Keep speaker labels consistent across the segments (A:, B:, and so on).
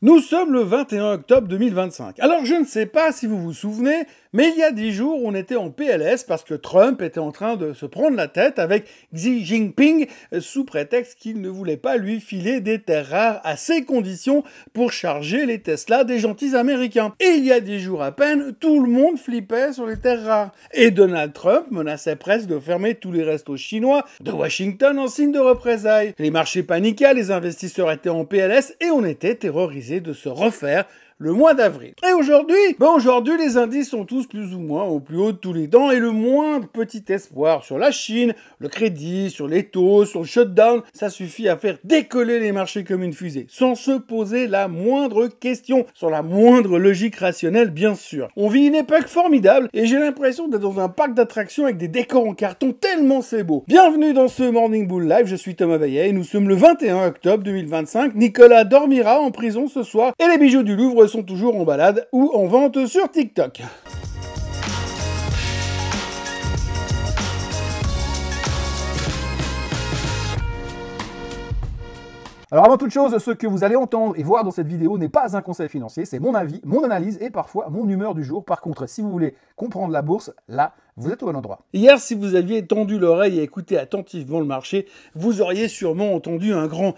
A: Nous sommes le 21 octobre 2025. Alors je ne sais pas si vous vous souvenez, mais il y a 10 jours, on était en PLS parce que Trump était en train de se prendre la tête avec Xi Jinping sous prétexte qu'il ne voulait pas lui filer des terres rares à ses conditions pour charger les Tesla des gentils américains. Et il y a 10 jours à peine, tout le monde flippait sur les terres rares. Et Donald Trump menaçait presque de fermer tous les restos chinois de Washington en signe de représailles. Les marchés paniquaient, les investisseurs étaient en PLS et on était terrorisés de se refaire le mois d'avril. Et aujourd'hui, aujourd'hui les indices sont tous plus ou moins au plus haut de tous les temps et le moindre petit espoir sur la Chine, le crédit, sur les taux, sur le shutdown, ça suffit à faire décoller les marchés comme une fusée, sans se poser la moindre question, sans la moindre logique rationnelle bien sûr. On vit une époque formidable et j'ai l'impression d'être dans un parc d'attractions avec des décors en carton tellement c'est beau. Bienvenue dans ce Morning Bull Live, je suis Thomas Vaillet et nous sommes le 21 octobre 2025. Nicolas dormira en prison ce soir et les bijoux du Louvre sont toujours en balade ou en vente sur TikTok.
B: Alors avant toute chose, ce que vous allez entendre et voir dans cette vidéo n'est pas un conseil financier, c'est mon avis, mon analyse et parfois mon humeur du jour. Par contre, si vous voulez comprendre la bourse, là, vous êtes au bon endroit.
A: Hier, si vous aviez tendu l'oreille et écouté attentivement le marché, vous auriez sûrement entendu un grand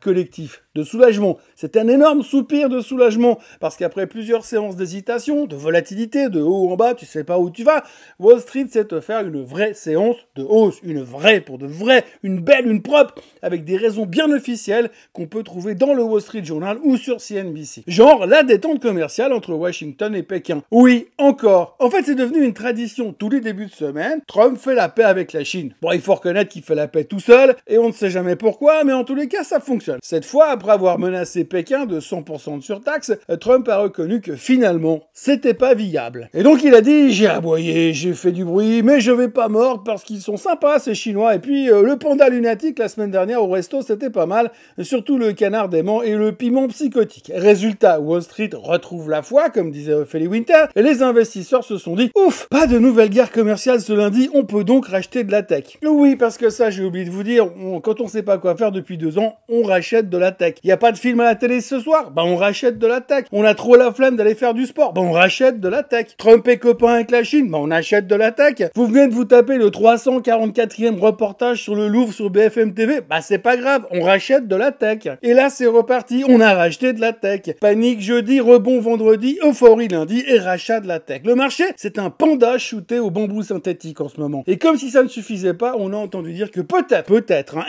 A: collectif de soulagement. C'est un énorme soupir de soulagement parce qu'après plusieurs séances d'hésitation, de volatilité, de haut en bas, tu sais pas où tu vas, Wall Street sait offert une vraie séance de hausse, une vraie pour de vrai, une belle, une propre, avec des raisons bien officielles qu'on peut trouver dans le Wall Street Journal ou sur CNBC. Genre la détente commerciale entre Washington et Pékin. Oui, encore. En fait, c'est devenu une tradition tous les débuts de semaine. Trump fait la paix avec la Chine. Bon, il faut reconnaître qu'il fait la paix tout seul et on ne sait jamais pourquoi, mais en tous les cas, ça fonctionne. Cette fois, après avoir menacé Pékin de 100% de surtaxe, Trump a reconnu que finalement, c'était pas viable. Et donc il a dit, j'ai aboyé, j'ai fait du bruit, mais je vais pas mordre parce qu'ils sont sympas ces Chinois. Et puis le panda lunatique la semaine dernière au resto, c'était pas mal, surtout le canard dément et le piment psychotique. Résultat, Wall Street retrouve la foi, comme disait Ophélie Winter, et les investisseurs se sont dit, ouf, pas de nouvelle guerre commerciale ce lundi, on peut donc racheter de la tech. Oui, parce que ça, j'ai oublié de vous dire, quand on sait pas quoi faire depuis 2 ans, on rachète de la tech. Il y a pas de film à la télé ce soir, on rachète de la tech. On a trop la flemme d'aller faire du sport, on rachète de la tech. Trump est copain avec la Chine, on achète de la tech. Vous venez de vous taper le 344e reportage sur le Louvre sur BFM TV, c'est pas grave, on rachète de la tech. Et là c'est reparti, on a racheté de la tech. Panique jeudi, rebond vendredi, euphorie lundi et rachat de la tech. Le marché, c'est un panda shooté au bambou synthétique en ce moment. Et comme si ça ne suffisait pas, on a entendu dire que peut-être,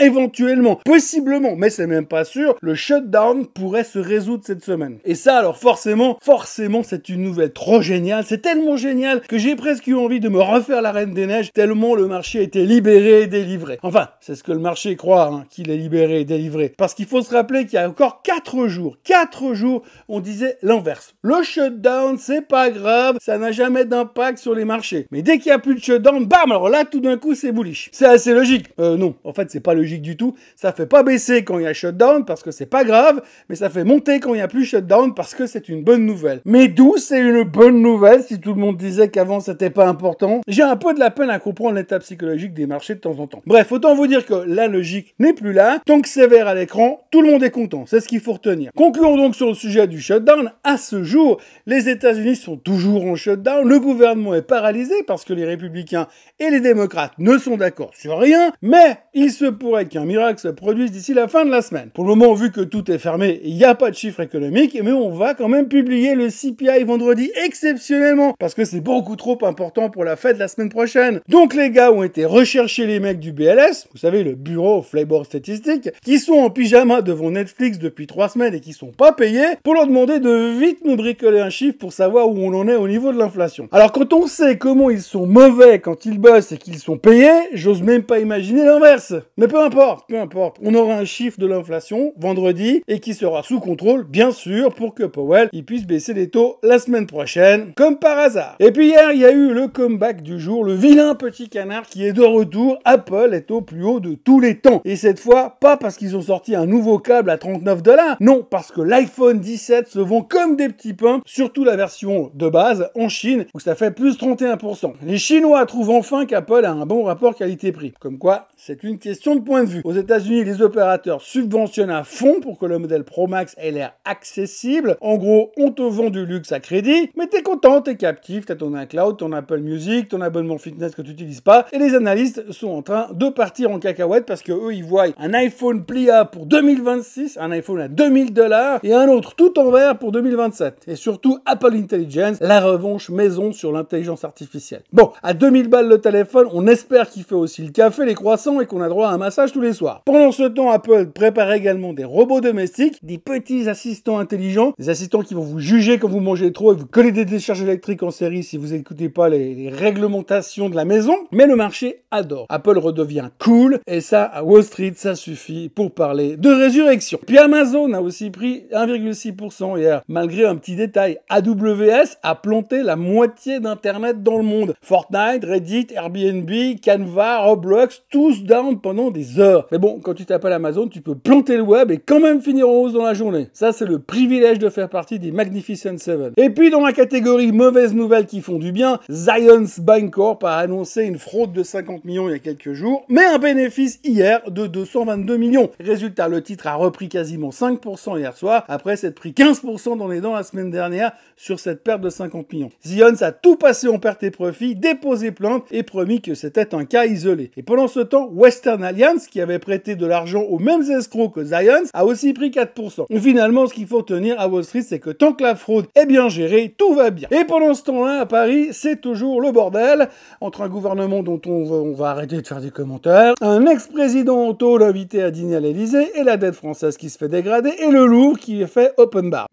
A: éventuellement, possiblement, mais c'est même pas sûr, le shutdown pourrait se résoudre cette semaine. Et ça, alors forcément, c'est une nouvelle trop géniale. C'est tellement génial que j'ai presque eu envie de me refaire la Reine des Neiges tellement le marché a été libéré et délivré. Enfin, c'est ce que le marché croit, qu'il est libéré et délivré. Parce qu'il faut se rappeler qu'il y a encore 4 jours, on disait l'inverse. Le shutdown, c'est pas grave, ça n'a jamais d'impact sur les marchés. Mais dès qu'il y a plus de shutdown, bam, alors là, tout d'un coup, c'est bullish. C'est assez logique. Non, en fait, c'est pas logique du tout. Ça fait pas baisser quand il y a shutdown parce que c'est pas grave, mais ça fait monter quand il n'y a plus shutdown parce que c'est une bonne nouvelle. Mais d'où c'est une bonne nouvelle si tout le monde disait qu'avant c'était pas important? J'ai un peu de la peine à comprendre l'état psychologique des marchés de temps en temps. Bref, autant vous dire que la logique n'est plus là. Tant que c'est vert à l'écran, tout le monde est content. C'est ce qu'il faut retenir. Concluons donc sur le sujet du shutdown. À ce jour, les États-Unis sont toujours en shutdown. Le gouvernement est paralysé parce que les républicains et les démocrates ne sont d'accord sur rien. Mais il se pourrait qu'un miracle se produise d'ici la fin de la semaine. Pour le moment, vu que tout est fermé, il n'y a pas de chiffres économiques, mais on va quand même publier le CPI vendredi exceptionnellement, parce que c'est beaucoup trop important pour la fête de la semaine prochaine. Donc les gars ont été rechercher les mecs du BLS, vous savez, le Bureau of Labor Statistics, qui sont en pyjama devant Netflix depuis 3 semaines et qui sont pas payés, pour leur demander de vite nous bricoler un chiffre pour savoir où on en est au niveau de l'inflation. Alors quand on sait comment ils sont mauvais quand ils bossent et qu'ils sont payés, j'ose même pas imaginer l'inverse. Mais peu importe, on aura un chiffre de l'inflation vendredi et qui sera sous contrôle, bien sûr, pour que Powell il puisse baisser les taux la semaine prochaine, comme par hasard. Et puis hier, il y a eu le comeback du jour, le vilain petit canard qui est de retour. Apple est au plus haut de tous les temps. Et cette fois, pas parce qu'ils ont sorti un nouveau câble à 39 $, non, parce que l'iPhone 17 se vend comme des petits pains, surtout la version de base en Chine, où ça fait plus 31%. Les Chinois trouvent enfin qu'Apple a un bon rapport qualité-prix. Comme quoi, c'est une question de point de vue. Aux États-Unis, les opérateurs subventionnent à fond fond pour que le modèle Pro Max ait l'air accessible. En gros, on te vend du luxe à crédit, mais t'es content, t'es captif, t'as ton iCloud, ton Apple Music, ton abonnement fitness que tu n'utilises pas, et les analystes sont en train de partir en cacahuète parce que eux, ils voient un iPhone pliable pour 2026, un iPhone à $2000 et un autre tout en vert pour 2027. Et surtout, Apple Intelligence, la revanche maison sur l'intelligence artificielle. Bon, à 2000 balles le téléphone, on espère qu'il fait aussi le café, les croissants et qu'on a droit à un massage tous les soirs. Pendant ce temps, Apple prépare également des robots domestiques, des petits assistants intelligents, des assistants qui vont vous juger quand vous mangez trop et vous coller des décharges électriques en série si vous n'écoutez pas les réglementations de la maison. Mais le marché adore. Apple redevient cool et ça, à Wall Street, ça suffit pour parler de résurrection. Puis Amazon a aussi pris 1,6% hier. Malgré un petit détail, AWS a planté la moitié d'Internet dans le monde. Fortnite, Reddit, Airbnb, Canva, Roblox, tous down pendant des heures. Mais bon, quand tu t'appelles Amazon, tu peux planter le web et quand même finir en hausse dans la journée. Ça, c'est le privilège de faire partie des Magnificent Seven. Et puis, dans la catégorie mauvaises nouvelles qui font du bien, Zions Bancorp a annoncé une fraude de 50 millions il y a quelques jours, mais un bénéfice hier de 222 millions. Résultat, le titre a repris quasiment 5% hier soir, après s'être pris 15% dans les dents la semaine dernière sur cette perte de 50 millions. Zions a tout passé en perte et profit, déposé plainte et promis que c'était un cas isolé. Et pendant ce temps, Western Alliance, qui avait prêté de l'argent aux mêmes escrocs que Zions, a aussi pris 4%. Et finalement, ce qu'il faut tenir à Wall Street, c'est que tant que la fraude est bien gérée, tout va bien. Et pendant ce temps-là, à Paris, c'est toujours le bordel, entre un gouvernement dont on va arrêter de faire des commentaires, un ex-président en tôle invité à dîner à l'Elysée, et la dette française qui se fait dégrader, et le Louvre qui est fait open bar.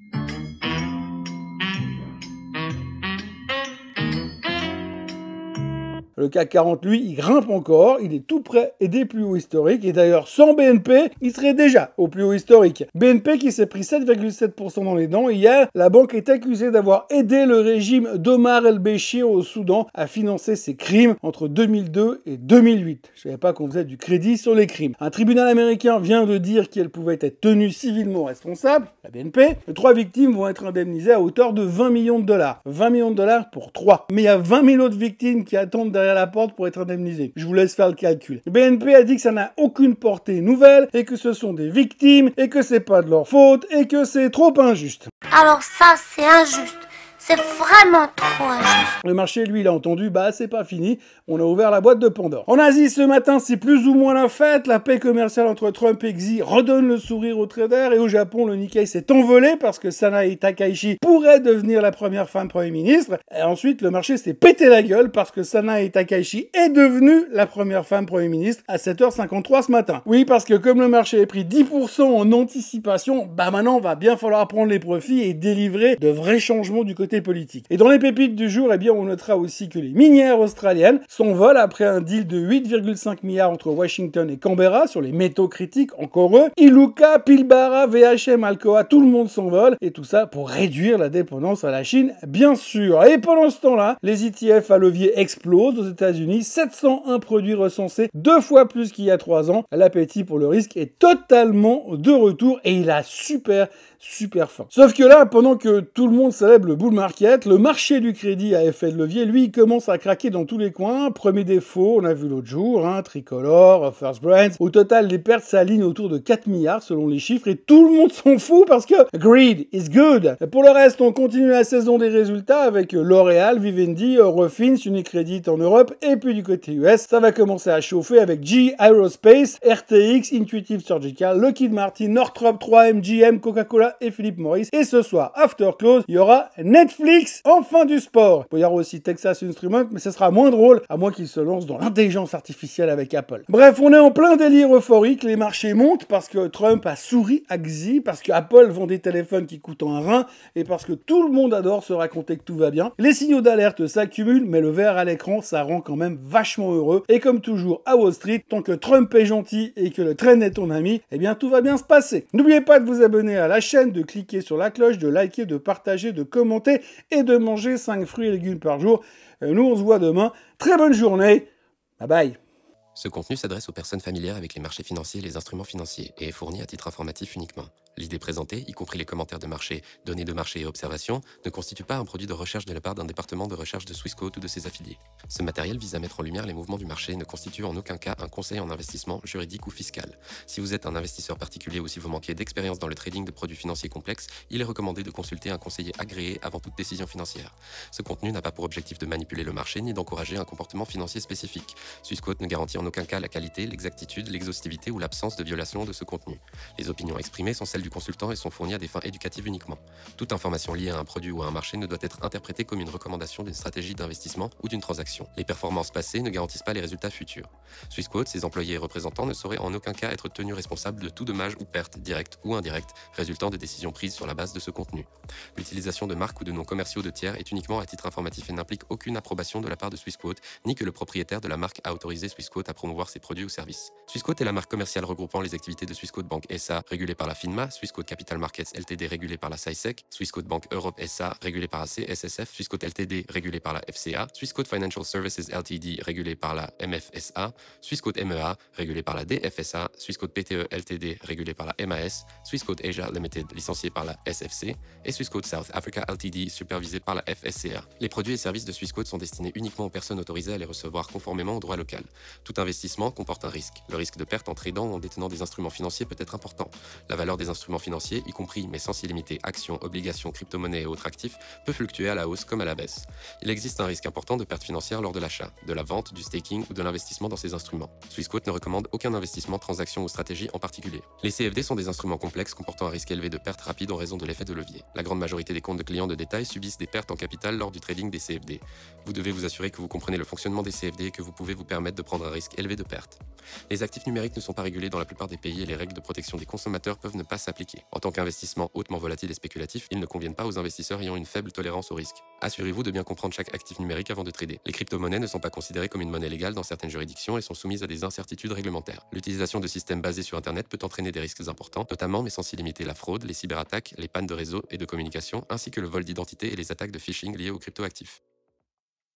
A: Le CAC 40, lui, il grimpe encore, il est tout près et des plus hauts historiques, et d'ailleurs, sans BNP, il serait déjà au plus haut historique. BNP qui s'est pris 7,7% dans les dents, et hier, la banque est accusée d'avoir aidé le régime d'Omar el-Béchir au Soudan à financer ses crimes entre 2002 et 2008. Je savais pas qu'on faisait du crédit sur les crimes. Un tribunal américain vient de dire qu'elle pouvait être tenue civilement responsable, la BNP. Les 3 victimes vont être indemnisées à hauteur de 20 millions de dollars. 20 millions de dollars pour 3. Mais il y a 20 000 autres victimes qui attendent derrière la porte pour être indemnisées. Je vous laisse faire le calcul. Le BNP a dit que ça n'a aucune portée nouvelle et que ce sont des victimes et que c'est pas de leur faute et que c'est trop injuste.
C: Alors ça, c'est injuste. C'est vraiment trop injuste.
A: Le marché, lui, il a entendu, bah c'est pas fini, on a ouvert la boîte de Pandore. En Asie, ce matin, c'est plus ou moins la fête, la paix commerciale entre Trump et Xi redonne le sourire aux traders, et au Japon, le Nikkei s'est envolé parce que Sanae Takaichi pourrait devenir la première femme Premier ministre, et ensuite, le marché s'est pété la gueule parce que Sanae Takaichi est devenue la première femme Premier ministre à 7h53 ce matin. Oui, parce que comme le marché a pris 10% en anticipation, bah maintenant, va bien falloir prendre les profits et délivrer de vrais changements du côté politique. Et dans les pépites du jour, eh bien, on notera aussi que les minières australiennes s'envolent après un deal de 8,5 milliards entre Washington et Canberra sur les métaux critiques, encore eux. Iluka, Pilbara, VHM, Alcoa, tout le monde s'envole. Et tout ça pour réduire la dépendance à la Chine, bien sûr. Et pendant ce temps-là, les ETF à levier explosent aux États-Unis. 701 produits recensés, 2 fois plus qu'il y a 3 ans. L'appétit pour le risque est totalement de retour et il a super faim. Sauf que là, pendant que tout le monde célèbre le bull market, le marché du crédit à effet de levier, lui, il commence à craquer dans tous les coins. Premier défaut, on a vu l'autre jour, Tricolor, First Brands. Au total, les pertes s'alignent autour de 4 milliards selon les chiffres et tout le monde s'en fout parce que greed is good. Pour le reste, on continue la saison des résultats avec L'Oréal, Vivendi, Eurofins, Unicredit en Europe et puis du côté US, ça va commencer à chauffer avec GE Aerospace, RTX, Intuitive Surgical, Lockheed Martin, Northrop, 3M, GM, Coca-Cola et Philip Morris. Et ce soir, after close, il y aura Netflix, enfin du sport. Il y aura aussi Texas Instruments, mais ce sera moins drôle, à moins qu'il se lance dans l'intelligence artificielle avec Apple. Bref, on est en plein délire euphorique, les marchés montent parce que Trump a souri à Xi, parce que Apple vend des téléphones qui coûtent un rein, et parce que tout le monde adore se raconter que tout va bien. Les signaux d'alerte s'accumulent, mais le vert à l'écran, ça rend quand même vachement heureux. Et comme toujours à Wall Street, tant que Trump est gentil et que le train est ton ami, eh bien tout va bien se passer. N'oubliez pas de vous abonner à la chaîne, de cliquer sur la cloche, de liker, de partager, de commenter et de manger 5 fruits et légumes par jour. Nous, on se voit demain. Très bonne journée. Bye bye.
D: Ce contenu s'adresse aux personnes familières avec les marchés financiers et les instruments financiers et est fourni à titre informatif uniquement. L'idée présentée, y compris les commentaires de marché, données de marché et observations, ne constitue pas un produit de recherche de la part d'un département de recherche de Swissquote ou de ses affiliés. Ce matériel vise à mettre en lumière les mouvements du marché et ne constitue en aucun cas un conseil en investissement juridique ou fiscal. Si vous êtes un investisseur particulier ou si vous manquez d'expérience dans le trading de produits financiers complexes, il est recommandé de consulter un conseiller agréé avant toute décision financière. Ce contenu n'a pas pour objectif de manipuler le marché ni d'encourager un comportement financier spécifique. Swissquote ne garantit en aucun cas la qualité, l'exactitude, l'exhaustivité ou l'absence de violation de ce contenu. Les opinions exprimées sont celles du consultant et sont fournies à des fins éducatives uniquement. Toute information liée à un produit ou à un marché ne doit être interprétée comme une recommandation d'une stratégie d'investissement ou d'une transaction. Les performances passées ne garantissent pas les résultats futurs. Swissquote, ses employés et représentants ne sauraient en aucun cas être tenus responsables de tout dommage ou perte, directe ou indirecte, résultant des décisions prises sur la base de ce contenu. L'utilisation de marques ou de noms commerciaux de tiers est uniquement à titre informatif et n'implique aucune approbation de la part de Swissquote, ni que le propriétaire de la marque a autorisé Swissquote à promouvoir ses produits ou services. Swissquote est la marque commerciale regroupant les activités de Swissquote Bank SA, régulée par la FINMA, Swissquote Capital Markets Ltd, régulée par la SISEC, Swissquote Bank Europe SA, régulée par la CSSF, Swissquote Ltd, régulée par la FCA, Swissquote Financial Services Ltd, régulée par la MFSA, Swissquote MEA, régulée par la DFSA, Swissquote PTE Ltd, régulée par la MAS, Swissquote Asia Limited, licenciée par la SFC, et Swissquote South Africa Ltd, supervisée par la FSCA. Les produits et services de Swissquote sont destinés uniquement aux personnes autorisées à les recevoir conformément au droit local. Tout investissement comporte un risque. Le risque de perte en tradant ou en détenant des instruments financiers peut être important. La valeur des instruments financiers, y compris mais sans s'y limiter actions, obligations, crypto-monnaies et autres actifs, peut fluctuer à la hausse comme à la baisse. Il existe un risque important de perte financière lors de l'achat, de la vente, du staking ou de l'investissement dans ces instruments. Swissquote ne recommande aucun investissement, transaction ou stratégie en particulier. Les CFD sont des instruments complexes comportant un risque élevé de perte rapide en raison de l'effet de levier. La grande majorité des comptes de clients de détail subissent des pertes en capital lors du trading des CFD. Vous devez vous assurer que vous comprenez le fonctionnement des CFD et que vous pouvez vous permettre de prendre un risque élevé de perte. Les actifs numériques ne sont pas régulés dans la plupart des pays et les règles de protection des consommateurs peuvent ne pas s'appliquer. En tant qu'investissement hautement volatile et spéculatif, ils ne conviennent pas aux investisseurs ayant une faible tolérance au risque. Assurez-vous de bien comprendre chaque actif numérique avant de trader. Les crypto-monnaies ne sont pas considérées comme une monnaie légale dans certaines juridictions et sont soumises à des incertitudes réglementaires. L'utilisation de systèmes basés sur Internet peut entraîner des risques importants, notamment mais sans s'y limiter la fraude, les cyberattaques, les pannes de réseau et de communication, ainsi que le vol d'identité et les attaques de phishing liées aux cryptoactifs.